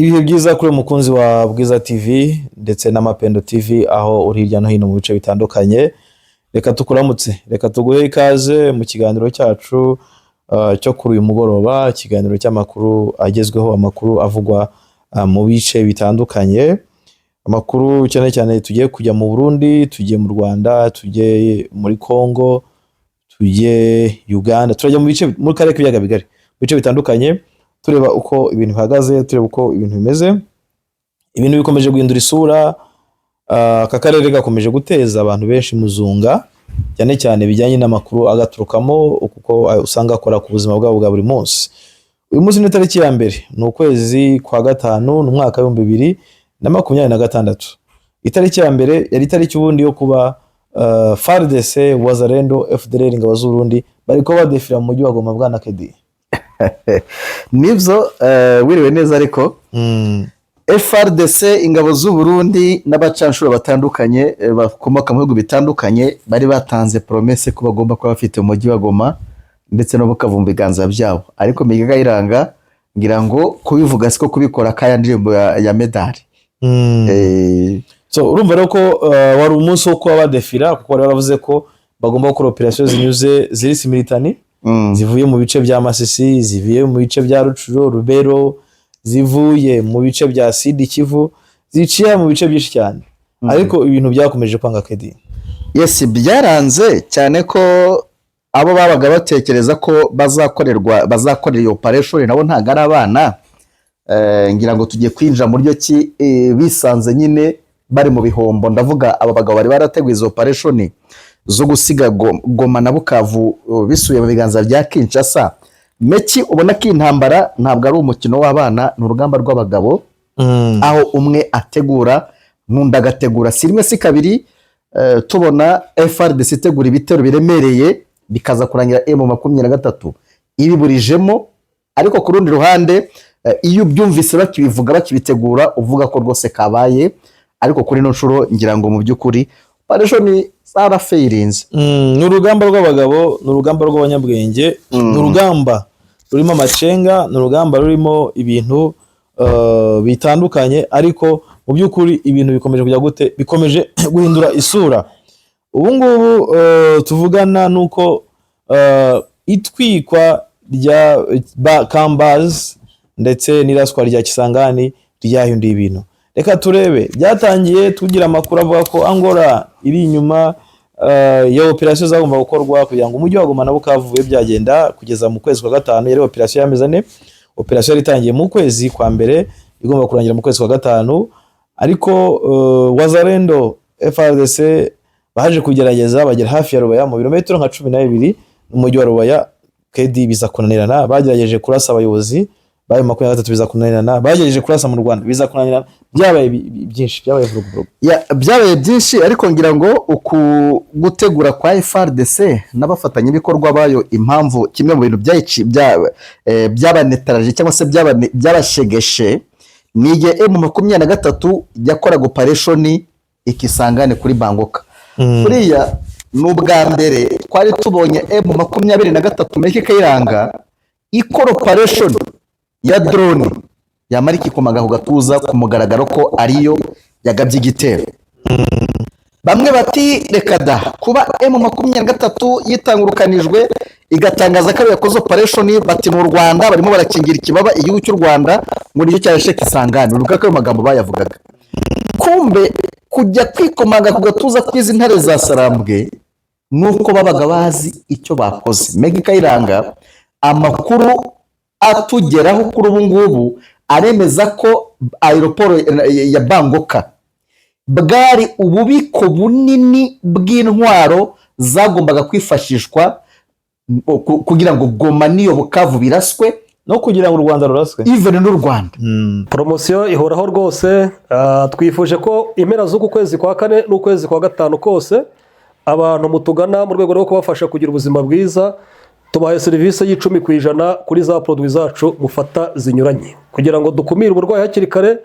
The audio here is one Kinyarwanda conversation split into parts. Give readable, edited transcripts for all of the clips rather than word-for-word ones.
Ibihe byiza kuri umukunzi wa Bwiza TV ndetse na Mapendo TV aho uri hirya no hino mu bice bitandukanye. Reka tukuramutse, reka tuguhe ikaze mu kiganiro cyacu cyo kuri uyu mugoroba, ikiganiro cy'amakuru agezweho, amakuru avugwa mu bice bitandukanye. Amakuru cyane cyane tugiye kujya mu Burundi, tugiye mu Rwanda, tugiye muri Kongo, tugiye Uganda, turajya mu bice muri karere k'ibiyaga bigari, bice bitandukanye. Tureba uko ibintu bihagaze, tureba uko ibintu bimeze. Ibintu bikomeje guhindura isura, aka karere gakomeje guteza abantu benshi muzunga, cyane cyane bijyanye n'amakuru agaturukamo kuko usanga akora ku buzima bwabo bwa buri munsi. Uyu munsi ni tariki ya mbere, ni ukwezi kwa gatanu, mu mwaka wa 2026. Itariki ya mbere yari itariki ubundi yo kuba FARDC, Wazalendo, FDLR ingabo z'u Burundi bariko badefira mu mujyi wa Goma bwana Kedi. Nivyo wiriwe neza ariko FARDC ingabo z'u Burundi n'abacanshuro batandukanye bakomoka mu bihugu bitandukanye bari batanze promesse ko bagomba kuba bafite umujyi wa Goma ndetse no bukavumba iganza byabo, ariko Migaga iranga ngira ngo kubivuga siko kubikora kaya ndirimbo ya medali. So urumva rero ko wari umunsi wo kuba badefira kuko bari baravuze ko bagomba gukora operation zinyuze ziri simultane, zivuye mu bice bya Masisi, zivuye mu bice bya Rucuro, Rubero, zivuye mu bice bya Sud Kivu, ziciye mu bice byinshi cyane. Ariko ibintu byakomeje kwanga Kedi. Yes, byaranze cyane ko abo babaga batekereza ko bazakorera operation nabo ntago ari abana. Ngira ngo tugiye kwinjira mu ryo ki bisanze nyine bari mu bihombo. Ndavuga aba bagabo bari barateguye izo operation zo gusiga Goma na Bukavu bisuye mu biganza bya Kinshasa. Meki ubona ko intambara ntabwo ari umukino w'abana, ni urugamba rw'abagabo. Aho umwe ategura n'undi agategura, si rimwe si kabiri. Tubona FARDC itegura ibitero biremereye bikaza kurangira M23 ibiburijemo, ariko ku rundi ruhande iyo byumvise bakibivuga bakibitegura uvuga ko rwose kabaye. Ariko kuri no nshuro ngira ngo mu by'ukuri operation Sara Fairings ni urugamba rw'abagabo, ni urugamba rw'abanyabwenge, ni urugamba rurimo amacenga, ni urugamba rurimo ibintu bitandukanye. Ariko mu by'ukuri ibintu bikomeje kujya gute, bikomeje guhindura isura. Ubu ngubu tuvugana nuko itwikwa rya Kambaz ndetse n'iraswa rya Kisangani ryahinduye ibintu. Reka turebe, byatangiye tugira amakuru avuga ko Angola iri inyuma ya operation zagomba gukorwa kugira ngo umujyi wa Goma na Bukavu byagenda kugeza mu kwezi kwa gatanu. Yari operation yamezane, operation itangiye mu kwezi kwa mbere igomba kurangira mu kwezi kwa gatanu. Ariko Wazalendo FARDC baje kugerageza bagera hafi ya Rubaya mu birometero nka 12 n'umujyi wa Rubaya. Kedi biza kunanirana, bagerageje kurasa abayobozi bayo 23 biza kunanirana, bagerageje kurasa mu Rwanda biza kunanirana. Byabaye byinshi, byabaye vurugu. Byabaye byinshi, ariko ngira ngo gutegura kwa FARDC n'abafatanya bikorwa bayo impamvu kimwe mu bintu byabanetaraje cyangwa se byabashegeshe niye M23 yakoraga operation Ikisangane kuri Bangoka. Kuriya n'ubwa mbere twari tubonye M23 Meki Kayiranga ikora operation ya drone yamariki kumaga kugatuza kumugaragaro ko ariyo yagabye igitero. Bamwe bati reka da kuba M23 yitangurukanijwe igatangaza ko yakoze operation, bati mu Rwanda barimo barakingira ikibaba igihugu cy'u Rwanda muri cyo cyashe Kisangani. Uruka ko magambo bayavugaga, kumbe kujya kwikomaga kugatuza kwizi ntare za Sarambwe nuko babaga bazi icyo bakoze. Meki Kayiranga amakuru atugeraho kuri ubu ngubu aremeza ko aeroport ya Bangoka bwari ububiko bunini bw'intwaro zagombaga kwifashishwa kugira ngo Goma niyo Bukavu biraswe no kugira ngo u Rwanda ruraswe, even n'u Rwanda. Promotion ihoraho rwose. Twifuje ko impera z'uku kwezi kwa kane n'ukwezi kwa gatanu kose abantu mutugana mu rwego rwo kubafasha kugira ubuzima bwiza tubaye serivisi y'10% kuri za produits zacu mufata zinyuranye, kugira ngo dukumire uburwayi hakiri kare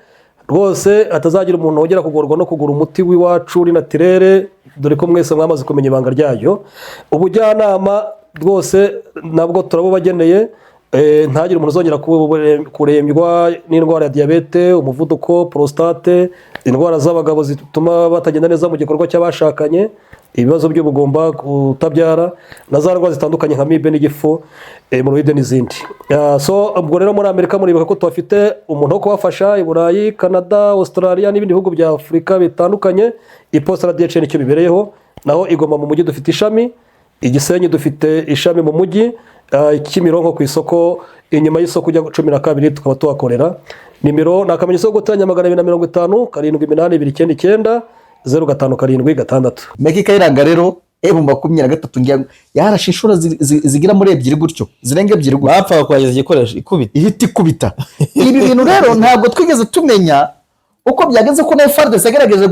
rwose atazagira umuntu wongera kugorwa no kugura umuti w'iwacu uri naturere, dore ko mwese mwamaze kumenya ibanga ryayo. Ubujyanama rwose nabwo turabubageneye, ntagire umuntu uzongera kurembywa n'indwara ya diyabete, umuvuduko, prostate, indwara z'abagabo zituma batagenda neza mu gikorwa cy'abashakanye, ibibazo by'ubugumba, kutabyara, na za ndwara zitandukanye nka mibe n'igifu, hemorrhoide n'izindi. So ubwo rero muri Amerika muribuka ko tuhafite umuntu wo kubafasha, i Burayi, Canada, Australia n'ibindi bihugu bya Afurika bitandukanye. Iposita RDH nicyo bibereyeho. Naho i Goma mu mujyi dufite ishami, i Gisenyi dufite ishami mu mujyi, Kimironko ku isoko inyuma y'isoko ujya 12 tukaba tuhakorera. Nimero ni akamenyetso ko guteranya 250 78299 0576. Meki Kayiranga rero M23 ngira yarashe inshuro zigira muri ebyiri gutyo, zirenga ebyiri gutyo, bapfa kwageza igikoresho ikubita. Ibi bintu rero ntabwo twigeze tumenya uko byageze ko na FARDC yagerageje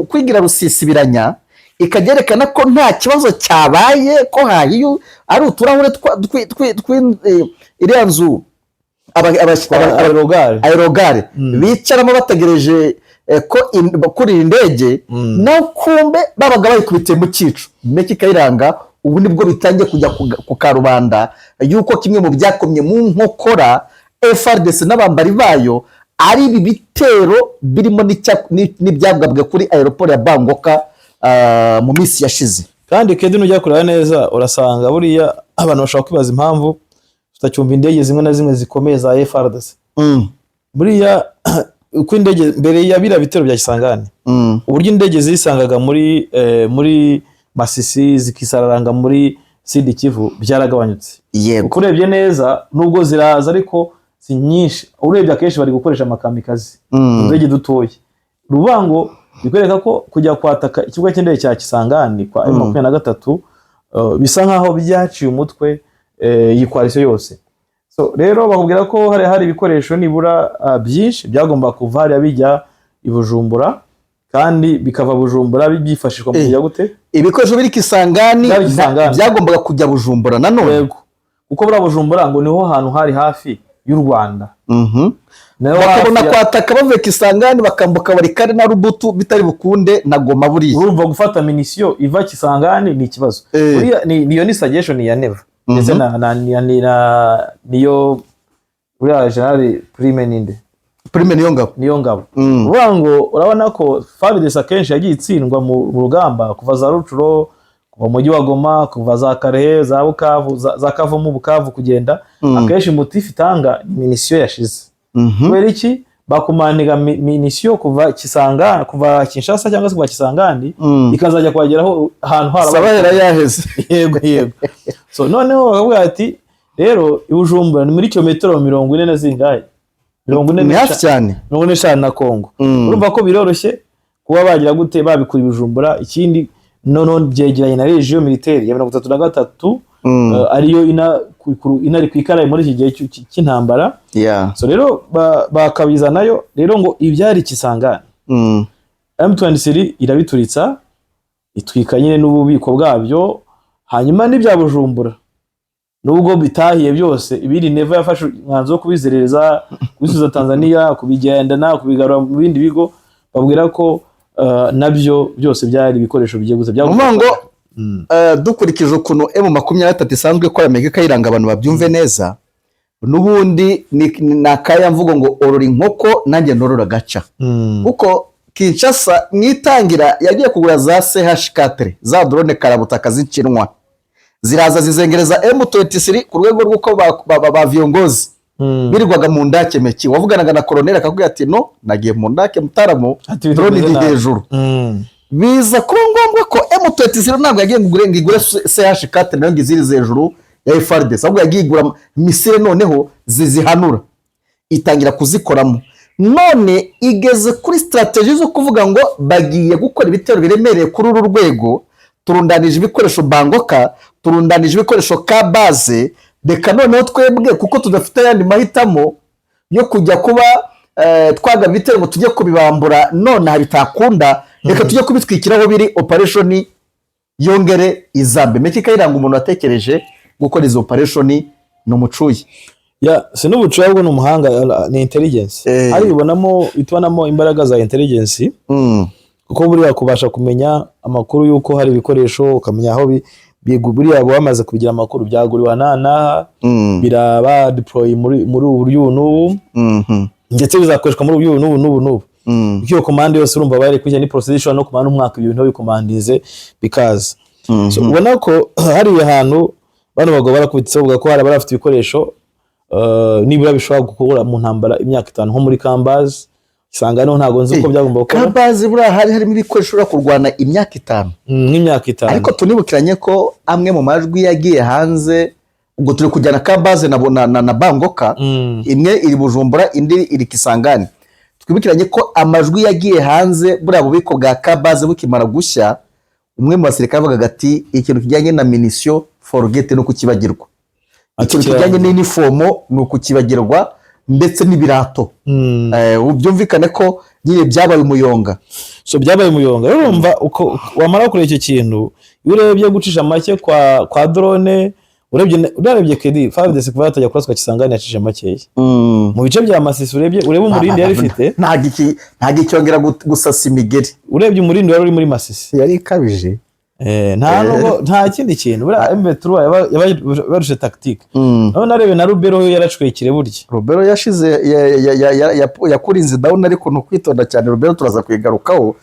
kwigira rusisibiranya, ikagerekana ko nta kibazo cyabaye, ko hahiyo ari uturahure iriya nzu aerogare bicaramo bategereje ko kurira indege, no kumbe babaga bayikubitiye mu cyico. Meki Kayiranga ubu nibwo bitangiye kujya ku karubanda yuko kimwe mu byakomye mu nkokora FARDC n'abambari bayo ari ibi bitero birimo n'ibyagabwe kuri aeroport ya Bangoka mu minsi yashize. Kandi kedi nujya kureba neza urasanga buriya abantu bashaka kwibaza impamvu tutacyumva indege zimwe na zimwe zikomeye za FARDC. Buriya uko indege mbere ya bira bitero bya Kisangani, uburyo indege zisangaga muri Masisi zikisararanga muri Sud Kivu byaragabanyutse. Yego, ukurebye neza nubwo ziraza ariko si nyinshi, urebye akenshi bari gukoresha amakamikazi indege dutoye. Rubango bikwereka ko kujya kwataka ikibuga cy'indege cya Kisangani kwa M23 bisa nkaho byaciye umutwe iyi coalition yose. So rero bakubwira ko hari ibikoresho nibura byinshi byagomba kuva hariya bijya i Bujumbura, kandi bikava Bujumbura byifashishwa mu kujya gute, ibikoresho biri Kisangani byagombaga kujya Bujumbura nanone. Yego, kuko bura Bujumbura ngo niho hantu hari hafi y'u Rwanda. Bakabona kwataka bavuye Kisangani bakambuka Barikare na Rubutu bitari bukunde na Goma. Buriya urumva gufata minisio iva Kisangani ni ikibazo. Buriya niyo ni suggestion ya Neva ndetse niyo buriya General Prime niyo ngabo. Urango urabona ko FARDC akenshi yagiye itsindwa mu rugamba kuva za Rucuro, kuva mu mujyi wa Goma, kuva za Karehe, za Bukavu, za Kavumu, Bukavu kugenda, akenshi motif itanga minisio yashize. Kubera iki bakumaniga minisio kuva Kisangani, kuva Kinshasa cyangwa se kuva Kisangani ikazajya kwageraho ahantu harabahera yaheze. Yego. So noneho bakavuga ati rero i Bujumbura ni muri kilometero 40 na zingahe, 40 ni hafi cyane, 45 na Kongo. Urumva ko biroroshye kuba bagira gute babikura i Bujumbura. Ikindi none byegeranye na region militaire ya 33 ariyo inari kwikaraye muri iki gihe cy'intambara. So rero bakabiza nayo rero ngo ibyari Kisangani M23 irabituritsa itwika nyine n'ububiko bwabyo, hanyuma n'ibya Bujumbura nubwo bitahiye byose ibiri Neva yafashe mwanzo kubizerereza kubisuza Tanzania, kubigendana kubigarura mu bindi bigo, babwira ko nabyo byose byari ibikoresho bigiye gusa byavuga dukurikije ukuntu M23 isanzwe ikora Meki Kayiranga abantu babyumve neza, nubundi nakaya mvugo ngo orora inkoko nanjye norora gaca. Kuko Kinshasa mwitangira yagiye kugura za CH4 za drone karabutaka z'Inshinwa, ziraza zizengereza M23 ku rwego rw'uko ba viongozi birirwaga mu ndake. Meki wavuganaga na colonel akakubwira ati no nagiye mu ndake Mutaramo, drone iri hejuru. Biza kuba ngombwa ko M23 ntabwo yagiye igure CH4 nayo ngiziri hejuru ya FARDC, ahubwo yagiye igura misile noneho zizihanura itangira kuzikoramo. None igeze kuri strategy zo kuvuga ngo bagiye gukora ibitero biremereye kuri uru rwego, turundanije ibikoresho Bangoka, turundanije ibikoresho ka base, reka noneho twebwe kuko tudafite yandi mahitamo yo kujya kuba twaga bitero ngo tujye kubibambura none habitakunda, reka tujye kubitwikiraho biri operation yongere izambe. Meki Kayiranga umuntu watekereje gukora izo operation no mucuye sinubucuye ahubwo n'umuhanga, ni intelligence. Ari bibonamo itwanamo imbaraga za intelligence, kuko buriya kubasha kumenya amakuru yuko hari ibikoresho, ukamenya aho buriya bamaze kugira amakuru byaguriwe nana biraba deploy muri ubu buryo n'ubu ndetse bizakoreshwa muri ubu n'ubu iyo command yose urumva bari kujya ni procedure no command umwaka ibintu bikomandize bikaza so ubona ko hari ahantu bano bagabo barakubitse bavuga ko hari barafite ibikoresho nibura bishobora gukora mu ntambara imyaka 5 nko muri Kambazi Isangano ntago nzi uko byagomba gukora Kambazi bura harimo ibikoresho byo kurwana imyaka 5 nk'imyaka 5 ariko tunibukiranye ko amwe mu majwi yagiye hanze ubwo turi kujyana Kambazi na Bangoka imwe iri Bujumbura indi iri Kisangani twibukiranye ko amajwi yagiye hanze bura bubiko bwa Kambazi bukimara gushya umwe mu basirikare bavuga ati ikintu kijyanye na munition forget no kukibagirwa ikintu kijyanye n'uniform no kukibagirwa ndetse n'ibirato byumvikane ko nyine byabaye umuyonga so byabaye umuyonga urumva uko wamara kure icyo kintu urebye gucisha make kwa drone urebye kedi 5DS kuva yatajya kuraswa Kisangani yacisha make mu bice bya Masisi urebe umurindi yari ifite nta gicyongera gusasa imigeri urebye umurindi wari uri muri Masisi yari ikabije nta kindi kintu bura M23 yabarushe tactique none narebe na Rubero yaracwekire burya Rubero yashize yakurinze down ariko no kwitonda cyane Rubero turaza kwigarukaho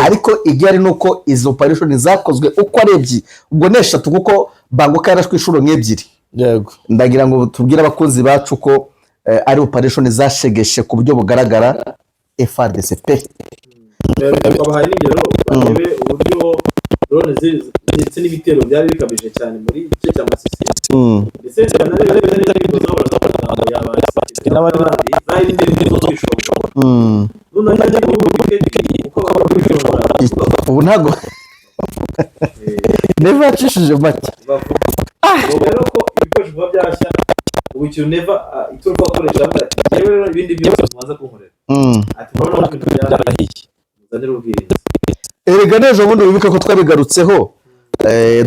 ariko igari nuko izo operation zakozwe uko arebye ubwo neshatu kuko Bangoka yarashwe inshuro nk'ebyiri yego ndagira ngo tubwire abakozi bacu ko ari operation zashegeshe ku buryo bugaragara FARDC babahaye n'ingero barebe uburyo drone ndetse n'ibitero byari bikabije cyane muri igice cya Masisi ndetse banarebe ubu ntago neva yacishije make rero ko ibikoresho biba byashya ubu ikintu neva iturwa gukoresha rero ibindi byose mumaze kunkorera ati urabona ko ibintu byarahiye muzanire ubwirinzi erega nejo bundi wibuka ko twabigarutseho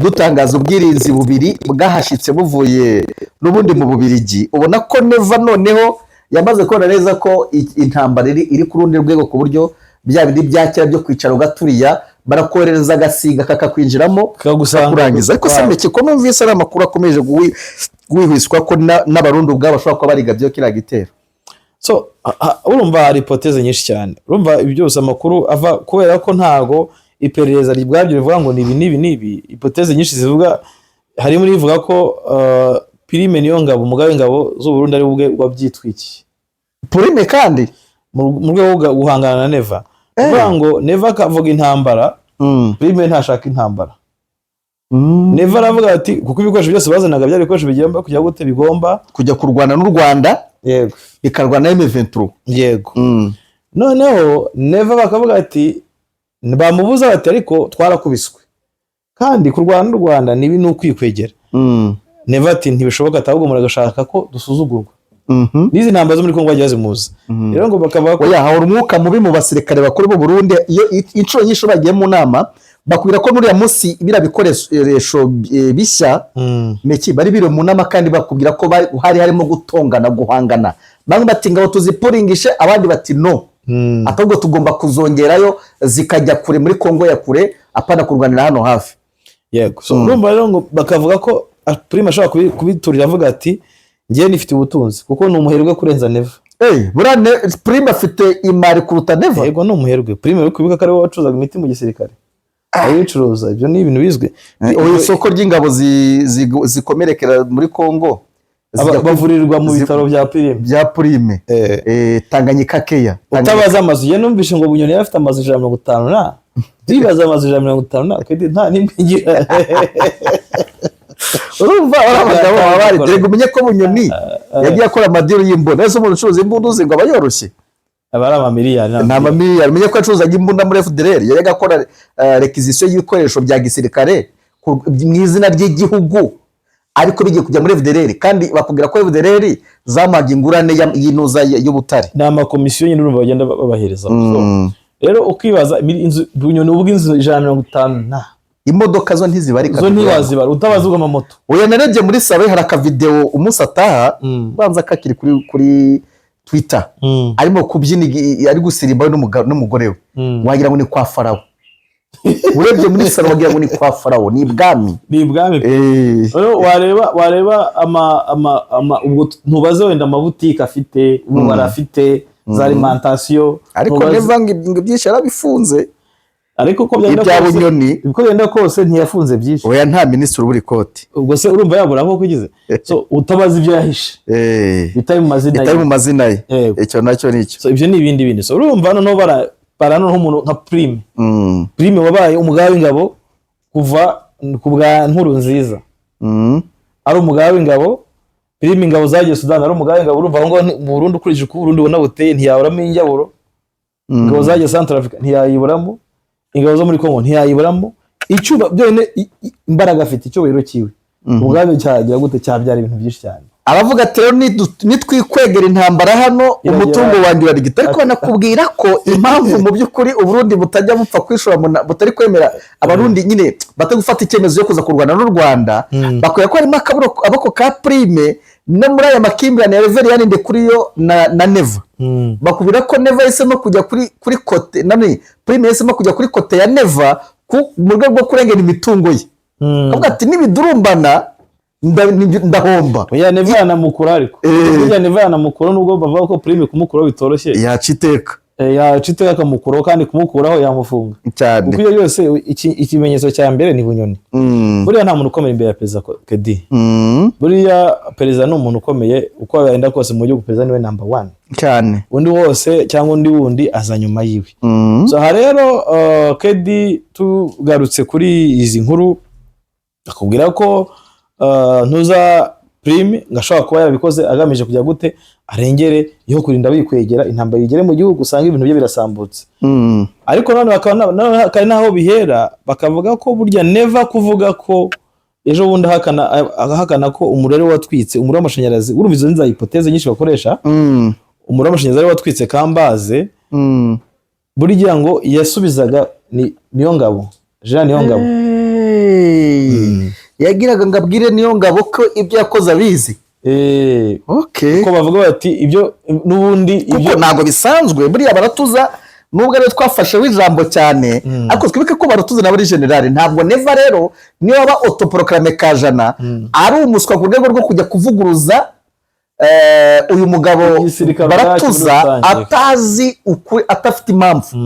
dutangaza ubwirinzi bubiri bwahashitse buvuye n'ubundi mu Bubirigi ubona ko neva noneho yamaze kubona neza ko intambara iri ku rundi rwego ku buryo bya bindi byakira byo kwicara ugaturiya barakorereza agasiga kakakwinjiramo kurangiza ariko semeke ko numvise ari amakuru akomeje guhwiswa ko n'abarundi ubwabo bashobora kuba bariga byo kira gitero so urumva hari hypothèse nyinshi cyane urumva ibi byose amakuru ava kubera ko ntago iperereza ribwabyo rivuga ngo nibi hypothèse nyinshi zivuga hari muri ivuga ko Prime niyo ngabo mugabe ingabo z'u Burundi ari ubwe wabyitwikiye Prime kandi mu rwego guhangana na Neva uvuga ngo Neva kavuga intambara Prime ntashaka intambara Neva aravuga ati kuko ibikoresho byose bazanaga byari ibikoresho bigomba kujya gute bigomba kujya kurwana n'u Rwanda yego ikarwana na M23 yego noneho Neva bakavuga ati bamubuza bati ariko twarakubiswe kandi kurwana n'u Rwanda nibi n'ukwikwegera Neva ati ntibishoboka ahubwo muragashaka ko dusuzugurwa nizi ntambara zo muri Kongo bagiye zimuza rero ngo bakavuga ko hahora umwuka mubi mu basirikare bakuru b'u Burundi iyo inshuro nyinshi bagiye mu nama bakubwira ko nuriya munsi birabikoresho bishya meki bari biro mu nama kandi bakubwira ko hari harimo gutongana guhangana bamwe bati ngabo tuzipuringishe abandi bati no ahubwo tugomba kuzongerayo zikajya kure muri Kongo ya kure apana kurwanira hano hafi yego so urumva rero ngo bakavuga ko Prime ashobora kubiturira avuga ati ngiye nifite ubutunzi kuko ni umuherwe kurenza Neva burane Prime afite imari kuruta Neva yego ni umuherwe Prime uri kubibuka ko ari wowe wacuzaga imiti mu gisirikare ayicuruza ibyo ni ibintu bizwe isoko ry'ingabo zikomerekera muri Kongo bavurirwa mu bitaro bya Prime Tanganyika Keya utabaza amazu ye numvishe ngo Bunyoni afite amazu 150 na bibaza amazu 150 na kandi nta nimbigira urumva abagabo abari dego umenye ko Bunyoni yagiye akora amadiro y'imbunda ese umuntu ucuruza imbunda uzi ngo abayoroshye abari amamiliyari n'amamiliyari umenye ko acuruza imbunda muri FDLR yagiye akora requisition y'ibikoresho bya gisirikare mu izina ry'igihugu ariko bigiye kujya muri FDLR kandi bakubwira ko FDLR zamaga ingurane y'inuza y'ubutare n'ama komisiyo nyine urumva bagenda babahereza rero ukibaza inzu Bunyoni ubw'inzu 150 na imodoka zo ntizibarika zo ntibazibara utabazugwa amamoto oya narebye muri sabe hari aka video umusataha banza kakiri kuri Twitter arimo kubyina ari gusirimba n'umugore we wagira ngo ni kwa Farawo urebye muri salo wagira ngo ni kwa farawo, ni ibwami. ni ibwami rero wareba ubwo ntubaze wenda amabutike afite ububara afite za alimentation, ariko neva ngo byinshi yarabifunze, ariko ko byagenda kose ntiyafunze byinshi. Oya, nta minisitiri uburi koti, ubwo se urumva yabura aho kugize so utabaza ibyo yahishe bitari mu mazina ye, icyo nacyo nicyo. So ibyo ni ibindi so urumva noneho baranoneho umuntu nka Prime wabaye umugaba w'ingabo kuva ku bwa Nkurunziza, ari umugaba w'ingabo. Prime ingabo zagiye Sudan, ari umugaba w'ingabo. Urumva ngo mu Burundi ukurije ku Burundi ubona buteye ntiyaburamo injyaburo. Ingabo zagiye Central Africa ntiyayiburamo, ingabo zo muri Congo ntiyayiburamo. Icyuba byone imbaraga afite icyubahiro kiwe, ubwabe cyagira gute cyabyara ibintu byinshi cyane. Aravuga ati rero nitwikwegera intambara hano umutungo wanjye uragita, ariko nakubwira ko impamvu mu by'ukuri Uburundi butajya bupfa kwishora butari kwemera Abarundi nyine batagufata icyemezo cyo kuza kurwana n'u Rwanda, bakoya ko harimo abako ka Prime no muri aya makimbirane ya Reverien Ndekuriyo na Neva. Bakubwira ko Neva yahisemo kujya kuri kote nani, Prime yahisemo kujya kuri kote ya Neva mu rwego rwo kurengera imitungo ye. Kavuga ati nibidurumbana ndahomba. Oya, Neva yanamukura, ariko Neva yanamukura nubwo bavuga ko Prime kumukuraho bitoroshye, yaciteka akamukuraho, kandi kumukuraho yamufunga cyane. Kuko iyo yose ikimenyetso cya mbere ni bunyoni. Buriya nta muntu ukomeye imbere ya perezida Kedi. Buriya perezida ni umuntu ukomeye uko yenda kose mu gihugu, perezida niwe number 1 cyane, undi wose cyangwa undi wundi aza nyuma yiwe. So rero Kedi, tugarutse kuri izi nkuru, akubwira ko ntuza Prime ngashobora kuba yarabikoze agamije kujya gute arengere yo kurinda bikwegera intambara yigere mu gihugu, usanga ibintu bye birasambutse. Ariko none kandi naho bihera bakavuga ko burya Neva kuvuga ko ejo bundi ahakana ko umuriro watwitse umuriro w'amashanyarazi. Urumva izo nza hipoteze nyinshi bakoresha, umuriro w'amashanyarazi watwitse Kambaze, burya ngo yasubizaga niyo ngabo, Jean niyo ngabo yagiraga ngo abwire niyo ngabo ko ibyo yakoze abizi. Ko bavuga bati ibyo n'ubundi ibyo ntabwo bisanzwe. Buriya baratuza nubwo rero twafashe w'ijambo cyane, ariko twibuke ko baratuza na buri generali. Ntabwo Neva rero niyo aba autoproclame Kajana ari umuswa ku rwego rwo kujya kuvuguruza uyu mugabo baratuza atazi ukuri, atafite impamvu.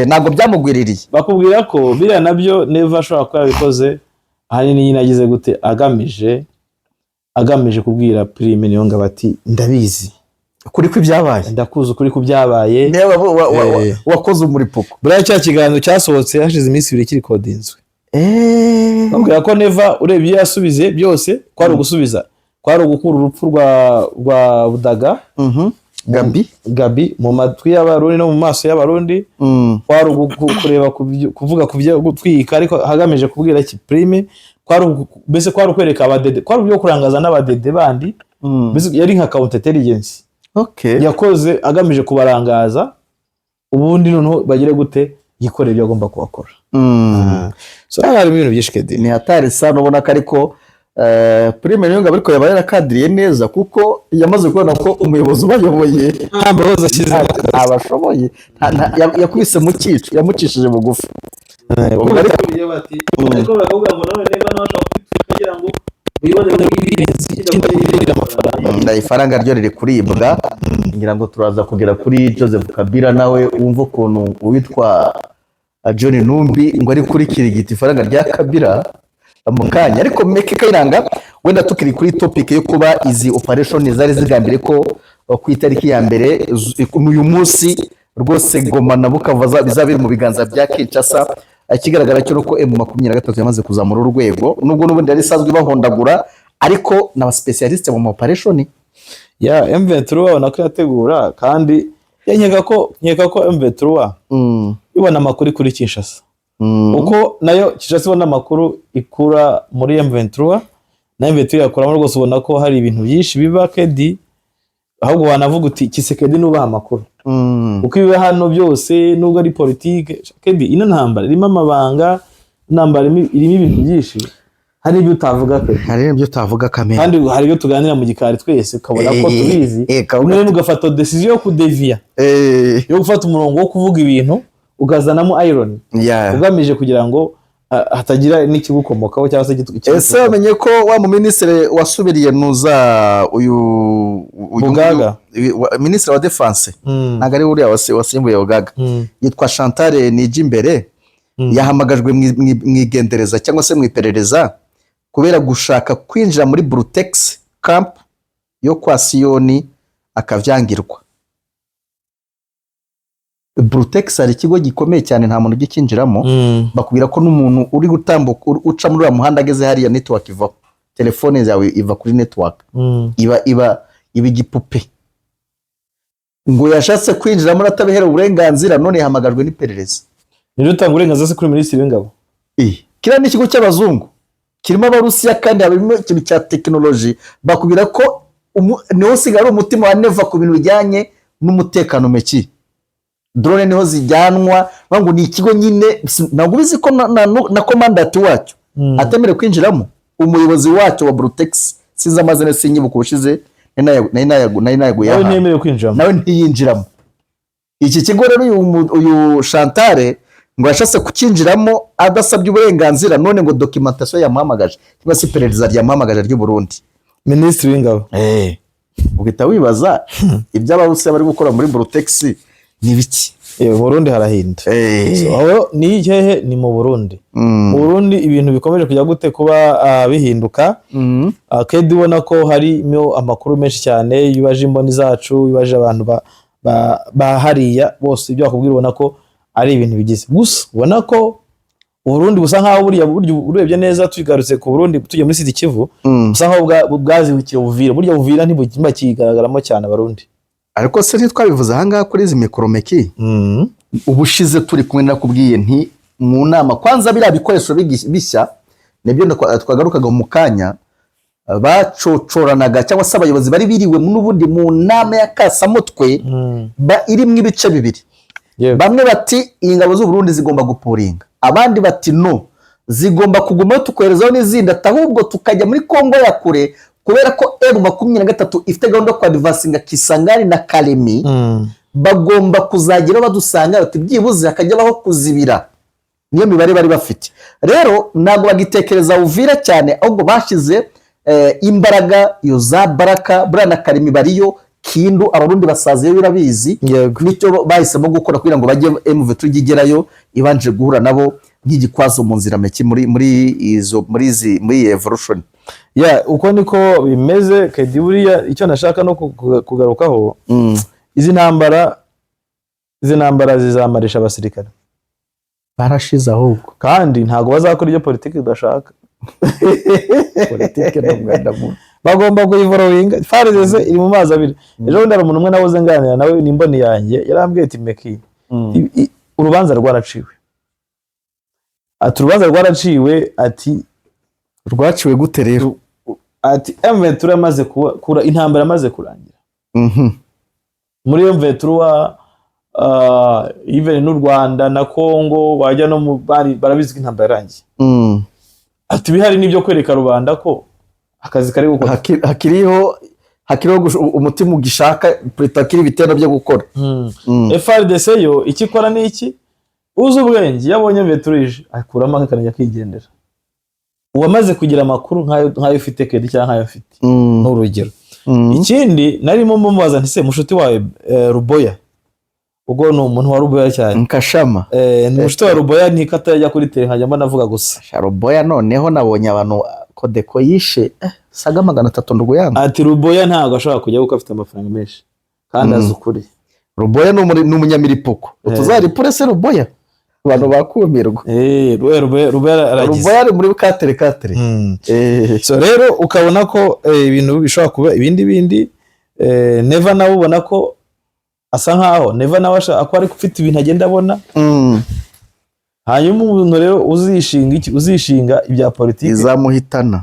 Ntabwo byamugwiririye. Bakubwira ko biriya nabyo Neva ashobora kuba yabikoze ahanini nyine agize gute agamije kubwira Prime niyo ngabo ati ndabizi ukuri kw'ibyabaye, ndakuzi ukuri kubyabaye, wakoze umuripuko. buriya cya kiganiro cyasohotse hashize iminsi 2 kiri kodinzwe. Bambwira ko Neva urebye yasubize byose kwari ugusubiza, kwari ugukura urupfu rwa Budaga Gabi mu matwi y'Abarundi no mu maso y'Abarundi, kwari kureba kuvuga kubyo gutwika, ariko hagamije kubwira ki Prime mbese kwari kwereka abadede, kwari byo kurangaza n'abadede bandi, mbese yari nka counter intelligence yakoze agamije kubarangaza, ubundi noneho bagire gute yikorera ibyo agomba kubakora. So hari ibintu byinshi Kedi, ni hatari sana. Ubona ko ariko Prime niyo ngabo ariko yabaye yarakadiriye neza, kuko yamaze kubona ko umuyobozi ubayoboye nta mbabazi ashyize abashoboye, yakubise mu cyico, yamucishije bugufi. Ariko bakavuga ngo none Neva n'abashaka kugira ngo ifaranga ryo riri kuribwa. Ngira ngo turaza kugera kuri Joseph Kabila nawe wumva ukuntu uwitwa John Numbi ngo ari kuri kirigita ifaranga rya Kabila mu kanya. Ariko Meke Kayiranga, wenda tukiri kuri topic yo kuba izi operation zari zigambire ko ku itariki ya mbere uyu munsi rwose Goma na Bukavu bizabiri mu biganza bya Kinshasa. Ikigaragara cyo nuko M23 yamaze kuzamura urwego, nubwo n'ubundi yari isanzwe bahondagura, ariko n'aba specialiste mu operation ya M23 babona ko yategura, kandi nkeka ko M23 ibona amakuru kuri Kinshasa, uko nayo Kinshasa ibona amakuru ikura muri M23, na M23 yakuramo rwose, ubona ko hari ibintu byinshi biba Kedi, ahubwo wanavuga uti Kisekedi nubaha amakuru. Uko ibiba hano byose nubwo ari politike Kedi, ino ntambara irimo amabanga, ntambara irimo ibintu byinshi, hari ibyo utavuga Kedi, hari ibyo utavuga kamera, kandi hari ibyo tuganira mu gikari twese ukabona ko tubizi, umwe ugafata decision yo kudevia, yo gufata umurongo wo kuvuga ibintu ukazanamo iron ugamije kugira ngo hatagira n'ikigukomokaho cyangwa se ese wamenye ko wa mu minisitiri wasubiriye nuza uyu Bugaga minisitiri wa defense ntabwo ari uriya wasimbuye Bugaga yitwa Chantal Nijimbere yahamagajwe mu igendereza cyangwa se mu iperereza kubera gushaka kwinjira muri Brutex camp yo kwa Siyoni akavyangirwa. Brutex ari ikigo gikomeye cyane nta muntu ugikinjiramo bakubwira ko n'umuntu uri gutambuka uca muri muhanda ageze hariya network iva telefone yawe iva kuri network iba igipupe ngo yashatse kwinjiramo atabihera uburenganzira none yahamagajwe n'iperereza. Niyo utanga uburenganzira kuri minisitiri w'ingabo kira ni ikigo cy'abazungu kirimo abarusiya kandi harimo ikintu cya technology bakubwira ko niho sigara umutima wa neva ku bintu bijyanye n'umutekano meki drone niho zijyanwa bangu ni ikigo nyine ntabwo bizi ko na commandant wacyo atemere kwinjiramo umuyobozi wacyo wa Brutex sinza amazina sinyibuka ubushize nayo nemere kwinjiramo nawe ntiyinjiramo. Iki kigo rero uyu Chantal ngo yashase kukinjiramo adasabye uburenganzira none ngo documentation yamuhamagaje cyangwa se iperereza ryamuhamagaje ry'u Burundi minisitiri w'ingabo ugita wibaza iby'abarusiya bari gukora muri Brutex ni biki Burundi harahinda aho ni hehe ni mu Burundi mu Burundi ibintu bikomeje kujya gute kuba bihinduka kandi ubona ko harimo amakuru menshi cyane yubaje imboni zacu yubaje abantu bahariya bose ibyo bakubwira ubona ko ari ibintu bigize gusa ubona ko Burundi busa nkaho urebye neza tugarutse ku Burundi tujye muri Sud Kivu busa nkaho bwazibukira Uvira burya Uvira ntibugimba kigaragaramo cyane abarundi ariko se ntitwabivuze ahangaha kuri izi mikromeki ubushize turi kumwe nakubwiye nti mu nama kwanza biriya bikoresho bishya nibyo twagarukaga mu kanya bacocoranaga cyangwa se abayobozi bari biriwe n'ubundi mu nama y'akasamutwe irimo ibice bibiri bamwe bati ingabo z'u Burundi zigomba gupuringa abandi bati no zigomba kuguma tukoherezaho n'izindi ahubwo tukajya muri Kongo ya kure kubera ko M23 ifite gahunda yo advancinga Kisangani na Kalemi bagomba kuzagira badusanga ati byibuze akajya baho kuzibira niyo mibare bari bafite rero ntabwo bagitekereza Uvira cyane ahubwo bashize imbaraga yo za Baraka Brana Kalemi bariyo Kindu abarundi basaziye birabizi nicyo bahisemo gukora kugira ngo bajye M23 igerayo ibanje guhura nabo nk'igikwazo mu nzira meki muri evolution uko niko bimeze kandi buriya icyo nashaka no kugarukaho izi ntambara zizamarisha abasirikare barashize ahubwo kandi ntago bazakora iyo politiki idashaka politiki n'umwenda mu bagomba kuyivorowinga fareze iri mu mazi abiri ejo bundi hari umuntu umwe nawe nganira nawe n'imboni yanjye yarambwiye ati meki urubanza rwaraciwe ati rwaciwe gute rero ati M23 amaze kura intambara amaze kurangira muri M23 even n'u Rwanda na Kongo wajya no mu barabizi ko intambara yarangiye ati bihari nibyo kwereka rubanda ko akazi kari gukora hakiriho umutima ugishaka pretakiri bitero byo gukora FRDC yo ikikora ni iki uzi ubwenge yabonye veturije akuramo akanya kigendera uwamaze kugira amakuru nkayo ufite kedi cyangwa nkayo afite n'urugero ikindi narimo mubaza nti se mushuti wawe Ruboya ubwo no umuntu wa Ruboya cyane nkashama mushuti wa Ruboya ni katajya kuri tele nkajya navuga gusa Ruboya noneho nabonye abantu kodeko yishe saga 300 ndugo yangu ati Ruboya ntago ashobora kujya kuko afite amafaranga menshi kandi azukuri Ruboya n'umunyamiripuko tuzaripure se Ruboya abantu bakumirwa Ruboya ari muri katere so rero ukabona ko ibintu bishobora kuba ibindi Neva nawe ubona ko asa nkaho Neva nawe ashaka ari gufite ibintu agenda abona hanyuma umuntu rero uzishinga ibya politiki izamuhitana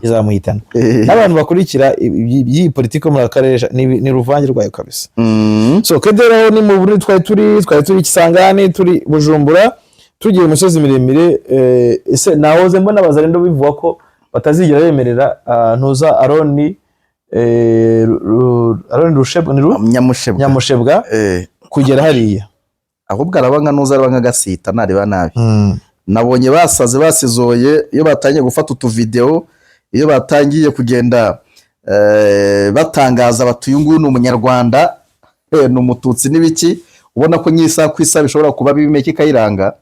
n'abantu bakurikira iyi politiki muri akarere ni ruvange rwayo kabisa so kedero ni mu Burundi twari turi Kisangani turi Bujumbura tugiye umusozi miremire ese nahoze mbona abazarendo bivuga ko batazigera yemerera ntuza Aroni Rushebwa Nyamushebwa kugera hariya ahubwo araba nka nuza araba nk'agasita nareba nabi. Nabonye basaze basizoye iyo batangiye gufata utuvideo, iyo batangiye kugenda batangaza batuye nguyu ni umunyarwanda ni umututsi n'ibiki, ubona ko nyisa kwisa bishobora kuba bimeke Kayiranga.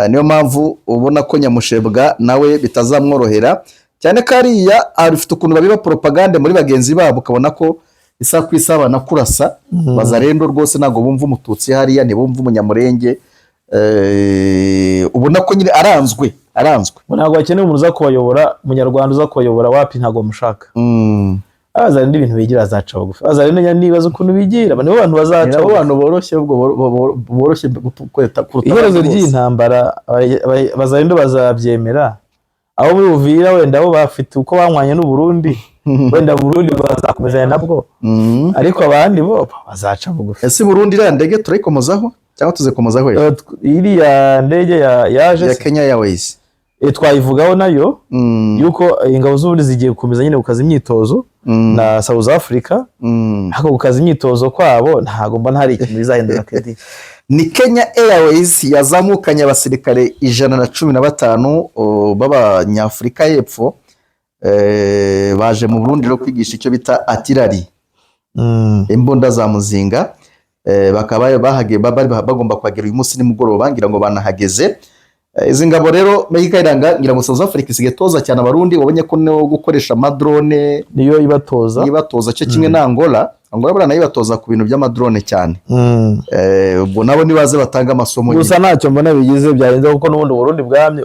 Niyo mpamvu ubona ko Nyamushebwa nawe bitazamworohera cyane kariya arifite ukuntu babiba propaganda muri bagenzi babo, ukabona ko isa kwisa banakurasa bazarendo rwose ntago bumva umututsi hariya, ntibumva umunyamurenge. Ubona ko nyine aranzwe ntabwo akeneye umuntu uza kubayobora, umunyarwanda uza kubayobora wapi, ntabwo mushaka. Abaza ndi ibintu bigira azaca bugufi, abaza rero nibaza ukuntu bigira, nibo bantu bazaca, abo bantu boroshye, ubwo boroshye kweta kuruta iherezo ry'intambara. Bazarendo bazabyemera, abo muri Uvira wenda bo bafite uko banywanye n'u Burundi, wenda Burundi bazakomezanya nabwo, ariko abandi bo bazaca bugufi. Ese Burundi iriya ndege turayikomozaho cyangwa tuzekomozaho? Iriya ndege yaje ya Kenya Airways twayivugaho nayo yuko ingabo z'ubundi zigiye gukomeza nyine gukaza imyitozo na South Africa, ariko gukaza imyitozo kwabo ntago mbona hari ikintu bizahindura kedi. Ni Kenya Airways yazamukanye abasirikare 115 b'Abanyafurika y'Epfo baje mu Burundi no kwigisha icyo bita artillery, imbunda za muzinga. Bakaba bagomba kuhagera uyu munsi nimugoroba, ngira ngo banahageze. Izi ngabo rero Kayiranga, ngira ngo South Africa isigaye toza cyane Abarundi, wabonye ko no gukoresha amadrone niyo ibatoza cyo kimwe na Angola bana nayo batoza ku bintu by'amadrone cyane. Ubwo nabo nibaze batanga amasomo. Gusa ntacyo mbona bigize byarenze, kuko n'ubundi Burundi bwamye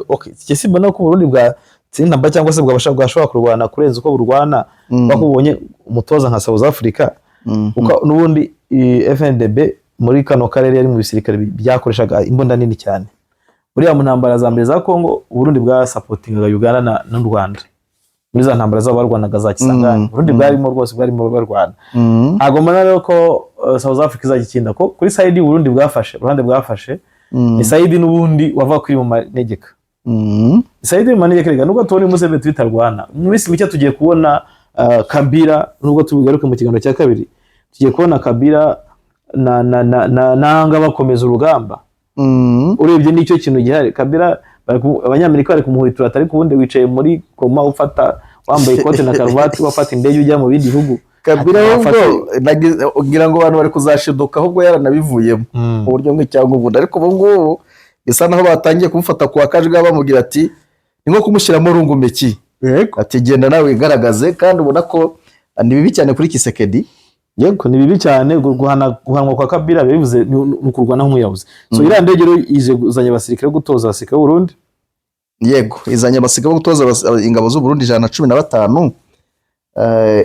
iki mbona ko Burundi bwa tsindamba cyangwa se bwashobora kurwana kurenza uko burwana, bakubonye umutoza nka South Africa. Uko n'ubundi FNDB muri kano karere yari mu bisirikare byakoreshaga imbunda nini cyane. Buriya mu ntambara za mbere za Kongo, Burundi bwa supportinga Uganda n'u Rwanda muri za ntambara zabo barwanaga za Kisangani. Burundi bwarimo rwose bwarimo barwana. Ntago mbona rero ko South Africa izagikinda ko kuri side Burundi bwafashe, Burundi bwafashe ni side n'ubundi wava kuri mu manegeka. Side mu manegeka rega nubwo tubone Museveni twitarwana, mu minsi mike tugiye kubona Kabila, nubwo tubigaruke mu kiganiro cya kabiri, tugiye kubona Kabila nanga bakomeza urugamba. Urebye nicyo kintu gihari, Kabila abanyamerika bari kumuhuritura, atari kubundi wicaye muri koma ufata wambaye ikote na karuvati wafata indege ujya mu bindi bihugu. Kabila ahubwo ngira ngo abantu bari kuzashiduka, ahubwo yaranabivuyemo mu buryo bumwe cyangwa ubundi, ariko ubu ngubu bisa naho batangiye kumufata kwa Kajga bamubwira ati ni nko kumushyiramo rungumeki, ati genda nawe igaragaze. Kandi ubona ko ni bibi cyane kuri Kisekedi. Yego ni bibi cyane guhanwa kwa Kabila, bivuze nukurwana nk'umuyabuzi. So iriya ndege rero ije kuzanya abasirikare gutoza abasirikare b'u Burundi. Yego izanya abasirikare gutoza ingabo z'u Burundi 115.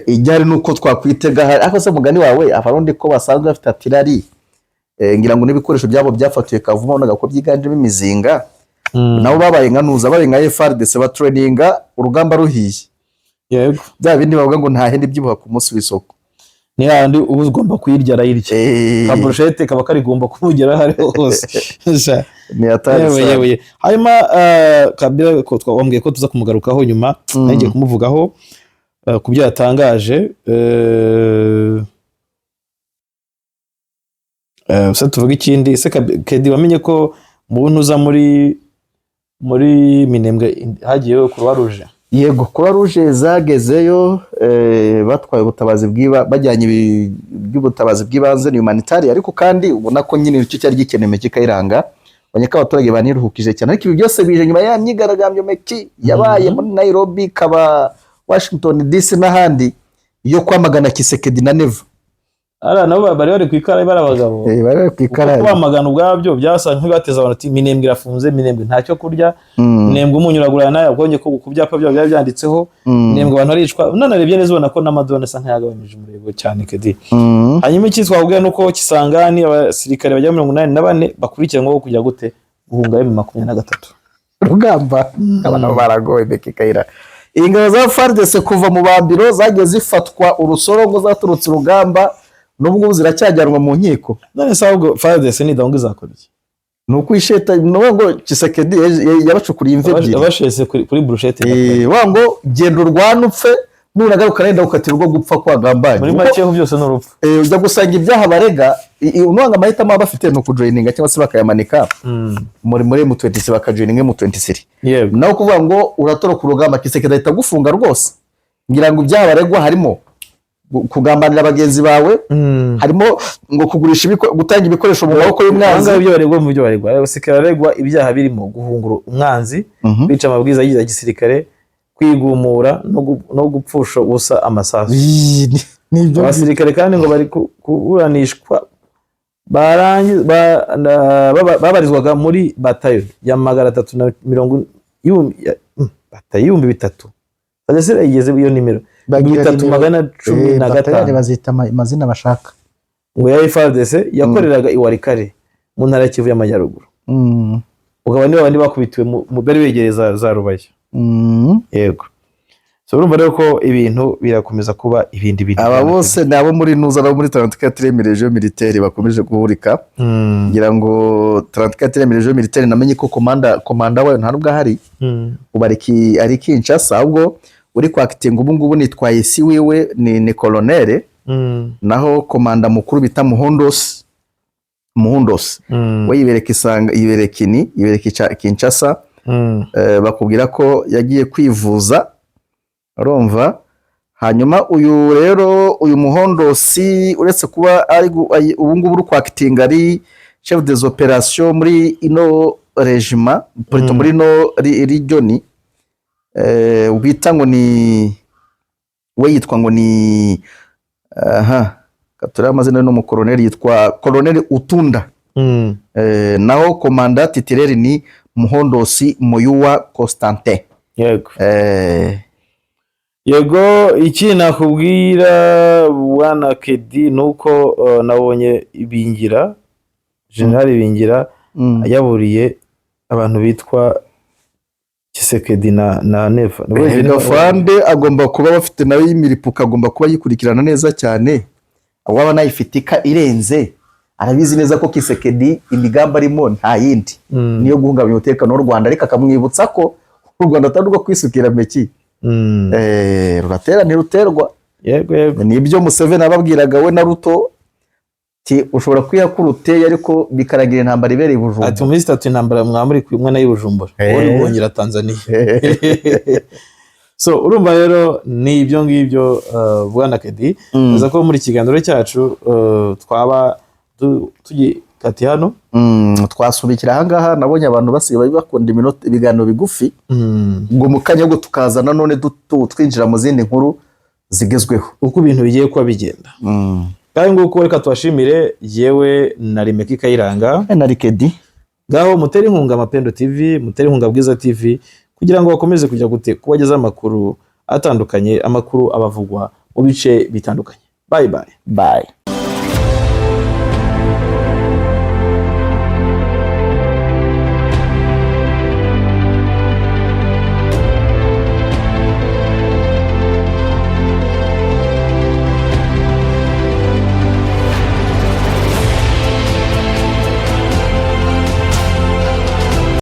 Ijyari nuko twakwitega hari aho se mugani wawe Abarundi ko basanzwe bafite artillery, ngira ngo n'ibikoresho byabo byafatiye Kavumo bonaga ko byiganjemo imizinga. Nabo babaye nkanuza babaye nka FARDC batraininga urugamba ruhiye. Yego bya bindi bavuga ngo nta hende byibuha ku munsi w'isoko, ni handi ubuzgomba kuyirya arayirya. Kabroshete kaba karigomba kumugera hari hose. Ni atari yewe. Hanyuma Kabila ko twambwiye ko tuza kumugarukaho nyuma, nagiye kumuvugaho kubyo yatangaje. Se tuvuga ikindi, se Kedi wamenye ko mu ntuza muri Minembwe hagiyeyo Croix Rouge. Yego Croix Rouge zagezeyo batwaye ubutabazi bajyanye by'ubutabazi bw'ibanze ni humanitarian, ariko kandi ubona ko nyine icyo cyari gikeneye Kayiranga, banyaka abaturage baniruhukije cyane. Ariko ibi byose bije nyuma ya myigaragambyo meki yabaye muri Nairobi, kaba Washington DC n'ahandi, yo kwamagana Kisekedi na Neva. Nabo bari kwikara barabagabo bari kwikara kwamagana ubwabyo byasa nk'ibateza abantu ati Minembwe irafunze, Minembwe ntacyo kurya, Minembwe umunyuragurana nayo ubonye ko ku byapa byabo byanditseho Minembwe abantu aricwa. Unarebye neza ubona ko n'amadrone asa nk'ayagabanyije umurego cyane Kedi. Hanyuma iki twabwiye nuko Kisangani abasirikare bajya 84 bakurikiranwa kujya gute guhunga M23 rugamba. Abana baragoye Kayira. Ingabo za FARDC kuva mu bambiro zagiye zifatwa urusorongo zaturutse urugamba, nubwo ziracyajyanwa mu nkiko. None se ahubwo FARDC ni dongo izakora iki? Nuko isheta ngo Kisekedi yabacukuriye imve ebyiri abashese kuri brushete wango genda urwana upfe nunagaruka nenda ukatirwa gupfa kwa gambanye muri make ho byose n'urupfu ujya gusanga ibyaha barega unwanga amahitamo aba bafite no kujoininga cyangwa se bakayamanika muri M23 bakajoininga M23 yego naho kuvuga ngo uratoroka urugamba Kisekedi ahita gufunga rwose ngira ngo ibyaha baregwa harimo kugambanira abagenzi bawe harimo ngo kugurisha gutanga ibikoresho mu maboko y'umwanzi ibyo baregwa mu byo baregwa abasirikare baregwa ibyaha birimo guhungura umwanzi bica amabwiriza ya gisirikare kwigumura no gupfusha ubusa amasasu nibyo abasirikare kandi ngo bari kuburanishwa babarizwaga muri batayo ya 330 batayo 3000 Adesera igeze iyo nimero 315 bazita amazina bashaka ngo ya FARDC yakoreraga iwarikare mu ntara Kivu y'Amajyaruguru ugaba niba bandi bakubitiwe mu bari begereza za Rubaye yego so urumva rero ko ibintu birakomeza kuba ibindi bintu aba bose nabo muri nuza no muri 34 region militaire bakomeje guhurika ngira ngo 34 region militaire namenye ko komanda wayo nta nubwo ahari ubariki ari Kinshasa ahubwo uri kwakitinga ubu ngubu nitwaye si wiwe ni colonel naho komanda mukuru bita Muhondos we yibereka Kinshasa bakubwira ko yagiye kwivuza urumva hanyuma uyu rero uyu Muhondosi uretse kuba ari ubu ngubu uri kwakitinga ari chef des opérations muri ino regiment muri no region ubita ngo ni we yitwa ngo ni katura amazina no mu colonel yitwa colonel Utunda naho komanda titulaire ni Muhondosi Moyuwa Constantin yego yego iki nakubwira bwana Kedi nuko nabonye Ibingira General Ibingira yaburiye abantu bitwa Kisekedi na Neva Fande agomba kuba bafite nawe y'imiripuka agomba kuba yikurikirana neza cyane waba nayifitika irenze arabizi neza ko Kisekedi imigamba arimo nta yindi niyo guhungabanya umutekano w'u Rwanda ariko akamwibutsa ko u Rwanda atandukwa kwisukira meki ruratera ntiruterwa yego nibyo Museveni ababwiraga we na Ruto ushobora kwiyakurute ariko bikaragira intambara ibereye Bujumbura ati muri statu intambara mwamuri kumwe na y'Ubujumbura uri bwongera Tanzania so urumva rero ni ibyo ngibyo bwana Kedi uza ko muri kiganiro cyacu twaba tugikati hano twasubikira ahangaha nabonye abantu basigaye bakunda iminota ibiganiro bigufi ngo mukanya go tukazana none twinjira mu zindi nkuru zigezweho uko ibintu bigiye kuba bigenda kandi nguko reka twashimire yewe na Rimeki Kayiranga na Rikedi ngaho mutere inkunga Amapendo TV mutere inkunga Bwiza TV kugira ngo bakomeze kujya kubageza amakuru atandukanye amakuru abavugwa mu bice bitandukanye bye